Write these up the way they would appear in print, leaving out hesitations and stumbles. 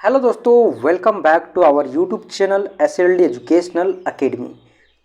Hello दोस्तों, welcome back to our YouTube channel SLD educational academy.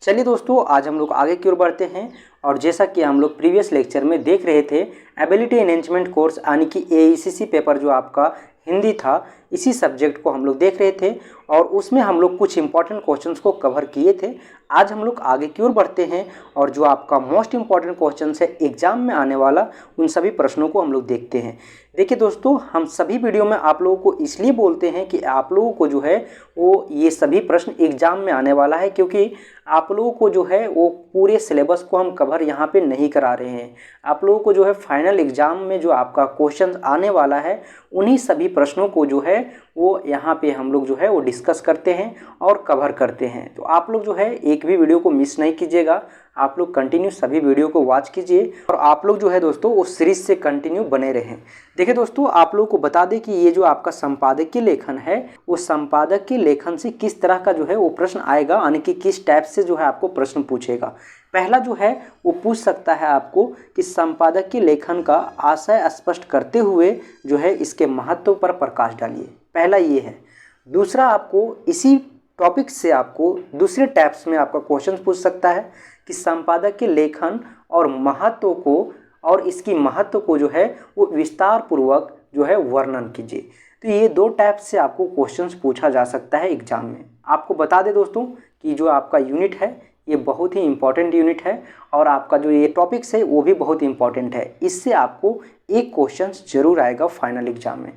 चलिए दोस्तों, आज हम लोग आगे की ओर बढ़ते हैं। और जैसा कि हम लोग प्रीवियस लेक्चर में देख रहे थे, एबिलिटी एनहेंसमेंट कोर्स यानी कि AECC पेपर जो आपका हिंदी था, इसी सब्जेक्ट को हम लोग देख रहे थे और उसमें हम लोग कुछ इंपॉर्टेंट क्वेश्चंस को कवर किए थे। आज हम लोग आगे की ओर बढ़ते हैं और जो आपका मोस्ट इंपॉर्टेंट क्वेश्चन है एग्जाम में आने वाला, उन सभी प्रश्नों को हम लोग देखते हैं। देखिए दोस्तों, हम सभी वीडियो में आप लोगों को इसलिए बोलते हैं कि आप लोगों को जो है वो ये सभी प्रश्न एग्जाम में आने वाला है, क्योंकि आप लोगों को जो है वो पूरे सिलेबस को हम कवर यहाँ पे नहीं करा रहे हैं। आप लोगों को जो है फाइनल एग्जाम में जो आपका क्वेश्चन आने वाला है, उन्हीं सभी प्रश्नों को जो है वो यहाँ पे हम लोग जो है वो डिस्कस करते हैं और कवर करते हैं। तो आप लोग जो है एक भी वीडियो को मिस नहीं कीजिएगा, आप लोग कंटिन्यू सभी वीडियो को वॉच कीजिए और आप लोग जो है दोस्तों उस सीरीज से कंटिन्यू बने रहें। देखिए दोस्तों, आप लोगों को बता दें कि ये जो आपका संपादकीय लेखन है, वो संपादकीय लेखन से किस तरह का जो है वो प्रश्न आएगा, यानी कि किस टाइप से जो है आपको प्रश्न पूछेगा। पहला जो है वो पूछ सकता है आपको कि संपादकीय लेखन का आशय स्पष्ट करते हुए जो है इसके महत्व पर प्रकाश डालिए। पहला ये है। दूसरा, आपको इसी टॉपिक से आपको दूसरे टाइप्स में आपका क्वेश्चन पूछ सकता है कि संपादकीय लेखन और महत्व को और इसकी महत्व को जो है वो विस्तार पूर्वक जो है वर्णन कीजिए। तो ये दो टाइप से आपको क्वेश्चंस पूछा जा सकता है एग्जाम में। आपको बता दें दोस्तों कि जो आपका यूनिट है ये बहुत ही इंपॉर्टेंट यूनिट है और आपका जो ये टॉपिक्स है वो भी बहुत इंपॉर्टेंट है। इससे आपको एक क्वेश्चन जरूर आएगा फाइनल एग्जाम में।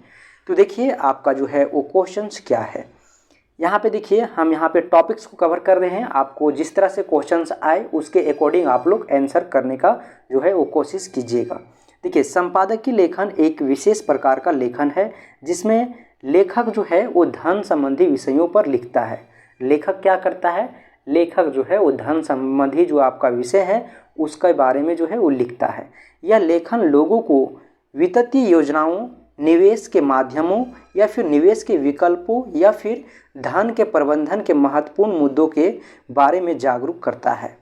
तो देखिए आपका जो है वो क्वेश्चंस क्या है। यहाँ पे देखिए, हम यहाँ पे टॉपिक्स को कवर कर रहे हैं। आपको जिस तरह से क्वेश्चंस आए उसके अकॉर्डिंग आप लोग आंसर करने का जो है वो कोशिश कीजिएगा। देखिए, संपादकीय लेखन एक विशेष प्रकार का लेखन है जिसमें लेखक जो है वो धन संबंधी विषयों पर लिखता है। लेखक क्या करता है? लेखक जो है वो धन संबंधी जो आपका विषय है उसके बारे में जो है वो लिखता है। यह लेखन लोगों को वित्तीय योजनाओं, निवेश के माध्यमों या फिर निवेश के विकल्पों या फिर धन के प्रबंधन के महत्वपूर्ण मुद्दों के बारे में जागरूक करता है।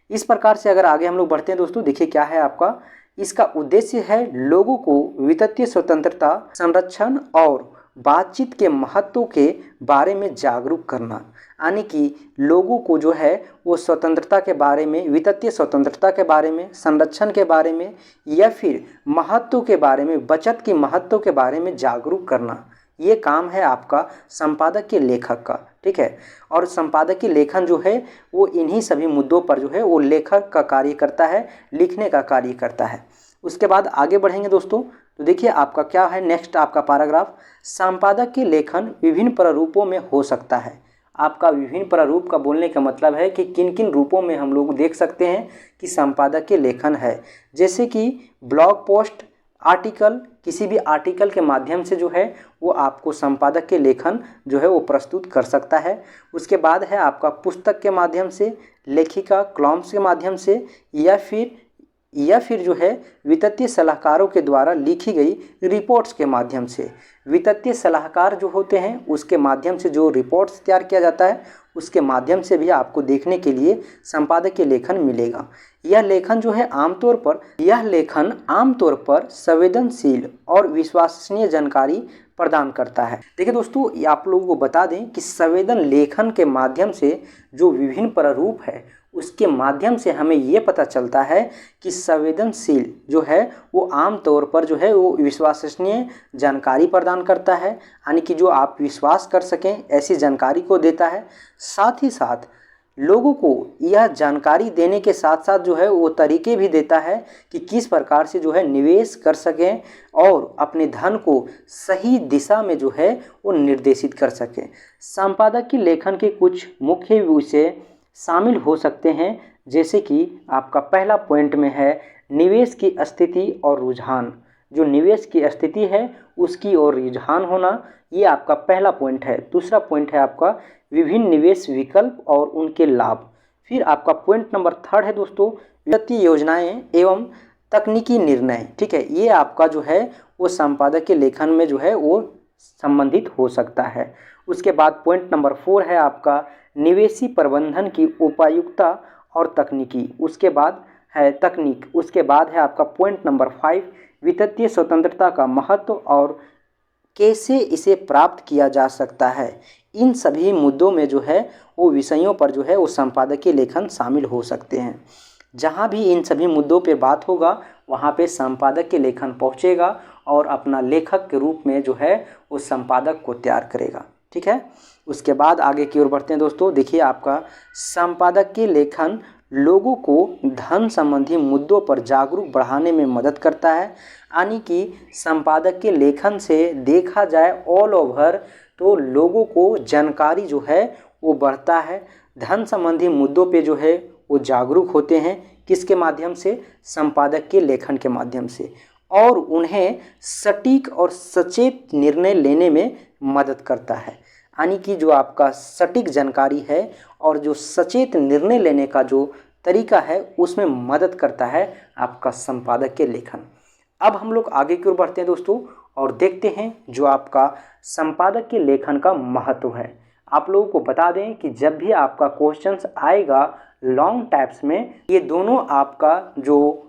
इस प्रकार से अगर आगे हम लोग बढ़ते हैं दोस्तों, देखिए क्या है आपका। इसका उद्देश्य है लोगों को वित्तीय स्वतंत्रता, संरक्षण और बातचीत के महत्व के बारे में जागरूक करना। यानी कि लोगों को जो है वो स्वतंत्रता के बारे में, वित्तीय स्वतंत्रता के बारे में, संरक्षण के बारे में या फिर महत्व के बारे में, बचत की महत्व के बारे में जागरूक करना। ये काम है आपका संपादकीय लेखक का, ठीक है। और संपादकीय लेखन जो है वो इन्हीं सभी मुद्दों पर जो है वो लेखक का कार्य करता है, लिखने का कार्य करता है। उसके बाद आगे बढ़ेंगे दोस्तों, तो देखिए आपका क्या है नेक्स्ट आपका पैराग्राफ। संपादकीय लेखन विभिन्न प्रारूपों में हो सकता है। आपका विभिन्न प्रारूप का बोलने का मतलब है कि किन किन रूपों में हम लोग देख सकते हैं कि संपादकीय लेखन है। जैसे कि ब्लॉग पोस्ट, आर्टिकल, किसी भी आर्टिकल के माध्यम से जो है वो आपको संपादकीय लेखन जो है वो प्रस्तुत कर सकता है। उसके बाद है आपका पुस्तक के माध्यम से, लेखिका कॉलम्स के माध्यम से या फिर जो है वित्तीय सलाहकारों के द्वारा लिखी गई रिपोर्ट्स के माध्यम से। वित्तीय सलाहकार जो होते हैं उसके माध्यम से जो रिपोर्ट्स तैयार किया जाता है उसके माध्यम से भी आपको देखने के लिए संपादकीय लेखन मिलेगा। यह लेखन आमतौर पर संवेदनशील और विश्वसनीय जानकारी प्रदान करता है। देखिए दोस्तों, आप लोगों को बता दें कि संवेदन लेखन के माध्यम से जो विभिन्न प्रारूप है उसके माध्यम से हमें ये पता चलता है कि संवेदनशील जो है वो आम तौर पर जो है वो विश्वसनीय जानकारी प्रदान करता है, यानी कि जो आप विश्वास कर सकें ऐसी जानकारी को देता है। साथ ही साथ लोगों को यह जानकारी देने के साथ साथ जो है वो तरीके भी देता है कि किस प्रकार से जो है निवेश कर सकें और अपने धन को सही दिशा में जो है वो निर्देशित कर सकें। संपादकीय लेखन के कुछ मुख्य विषय शामिल हो सकते हैं, जैसे कि आपका पहला पॉइंट में है निवेश की स्थिति और रुझान। जो निवेश की स्थिति है उसकी ओर रुझान होना, ये आपका पहला पॉइंट है। दूसरा पॉइंट है आपका विभिन्न निवेश विकल्प और उनके लाभ। फिर आपका पॉइंट नंबर 3 है दोस्तों वित्तीय योजनाएं एवं तकनीकी निर्णय, ठीक है। ये आपका जो है वो संपादकीय लेखन में जो है वो संबंधित हो सकता है। उसके बाद पॉइंट नंबर 4 है आपका निवेशी प्रबंधन की उपायुक्ता और तकनीकी। उसके बाद है तकनीक। उसके बाद है आपका पॉइंट नंबर 5 वित्तीय स्वतंत्रता का महत्व और कैसे इसे प्राप्त किया जा सकता है, इन सभी मुद्दों में जो है वो विषयों पर जो है वो संपादकीय लेखन शामिल हो सकते हैं। जहाँ भी इन सभी मुद्दों पे बात होगा वहाँ पे संपादकीय लेखन पहुँचेगा और अपना लेखक के रूप में जो है उस संपादक को तैयार करेगा। ठीक है, उसके बाद आगे की ओर बढ़ते हैं दोस्तों। देखिए, आपका संपादकीय लेखन लोगों को धन संबंधी मुद्दों पर जागरूक बढ़ाने में मदद करता है। यानी कि संपादकीय लेखन से देखा जाए ऑल ओवर तो लोगों को जानकारी जो है वो बढ़ता है। धन संबंधी मुद्दों पे जो है वो जागरूक होते हैं, किसके माध्यम से, संपादकीय लेखन के माध्यम से, और उन्हें सटीक और सचेत निर्णय लेने में मदद करता है। यानी कि जो आपका सटीक जानकारी है और जो सचेत निर्णय लेने का जो तरीका है उसमें मदद करता है आपका संपादकीय लेखन। अब हम लोग आगे की ओर बढ़ते हैं दोस्तों और देखते हैं जो आपका संपादकीय लेखन का महत्व है। आप लोगों को बता दें कि जब भी आपका क्वेश्चंस आएगा लॉन्ग टाइप्स में, ये दोनों आपका जो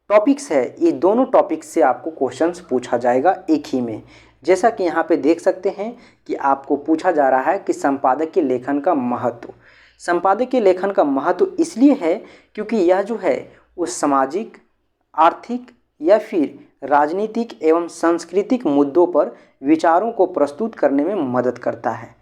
टॉपिक्स है, ये दोनों टॉपिक्स से आपको क्वेश्चंस पूछा जाएगा एक ही में। जैसा कि यहाँ पे देख सकते हैं कि आपको पूछा जा रहा है कि संपादकीय लेखन का महत्व। संपादकीय लेखन का महत्व इसलिए है क्योंकि यह जो है वो सामाजिक, आर्थिक या फिर राजनीतिक एवं सांस्कृतिक मुद्दों पर विचारों को प्रस्तुत करने में मदद करता है।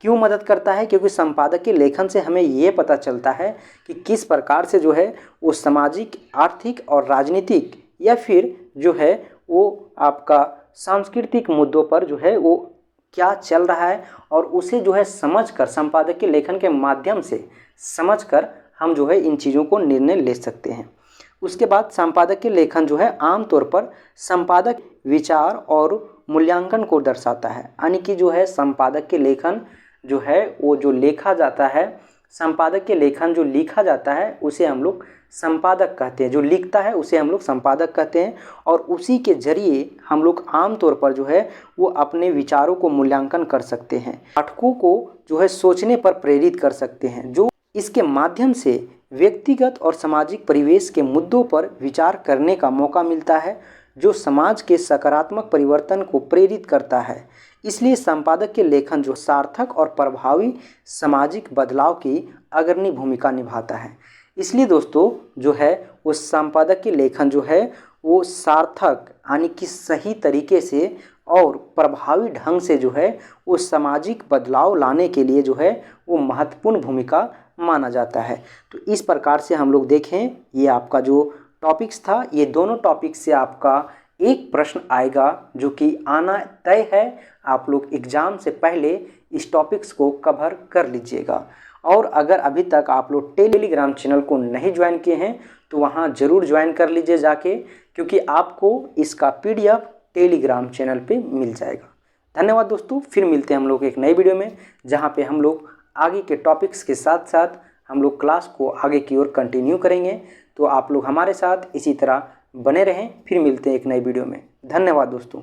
क्यों मदद करता है? क्योंकि संपादकीय लेखन से हमें ये पता चलता है कि किस प्रकार से जो है वो सामाजिक, आर्थिक और राजनीतिक या फिर जो है वो आपका सांस्कृतिक मुद्दों पर जो है वो क्या चल रहा है, और उसे जो है समझकर, संपादकीय लेखन के माध्यम से समझकर हम जो है इन चीज़ों को निर्णय ले सकते हैं। उसके बाद संपादकीय लेखन जो है आमतौर पर संपादक विचार और मूल्यांकन को दर्शाता है। यानी कि जो है संपादकीय लेखन जो है वो जो लिखा जाता है, संपादकीय लेखन जो लिखा जाता है उसे हम लोग संपादक कहते हैं, जो लिखता है उसे हम लोग संपादक कहते हैं, और उसी के जरिए हम लोग आमतौर पर जो है वो अपने विचारों को मूल्यांकन कर सकते हैं, पाठकों को जो है सोचने पर प्रेरित कर सकते हैं, जो इसके माध्यम से व्यक्तिगत और सामाजिक परिवेश के मुद्दों पर विचार करने का मौका मिलता है, जो समाज के सकारात्मक परिवर्तन को प्रेरित करता है। इसलिए संपादकीय लेखन जो सार्थक और प्रभावी सामाजिक बदलाव की अग्रणी भूमिका निभाता है। इसलिए दोस्तों जो है वो संपादकीय लेखन जो है वो सार्थक यानी कि सही तरीके से और प्रभावी ढंग से जो है वो सामाजिक बदलाव लाने के लिए जो है वो महत्वपूर्ण भूमिका माना जाता है। तो इस प्रकार से हम लोग देखें, ये आपका जो टॉपिक्स था, ये दोनों टॉपिक्स से आपका एक प्रश्न आएगा जो कि आना तय है। आप लोग एग्ज़ाम से पहले इस टॉपिक्स को कवर कर लीजिएगा। और अगर अभी तक आप लोग टेलीग्राम चैनल को नहीं ज्वाइन किए हैं तो वहाँ ज़रूर ज्वाइन कर लीजिए जाके, क्योंकि आपको इसका PDF टेलीग्राम चैनल पे मिल जाएगा। धन्यवाद दोस्तों, फिर मिलते हैं हम लोग एक नई वीडियो में, जहाँ पे हम लोग आगे के टॉपिक्स के साथ साथ हम लोग क्लास को आगे की ओर कंटिन्यू करेंगे। तो आप लोग हमारे साथ इसी तरह बने रहें। फिर मिलते हैं एक नई वीडियो में। धन्यवाद दोस्तों।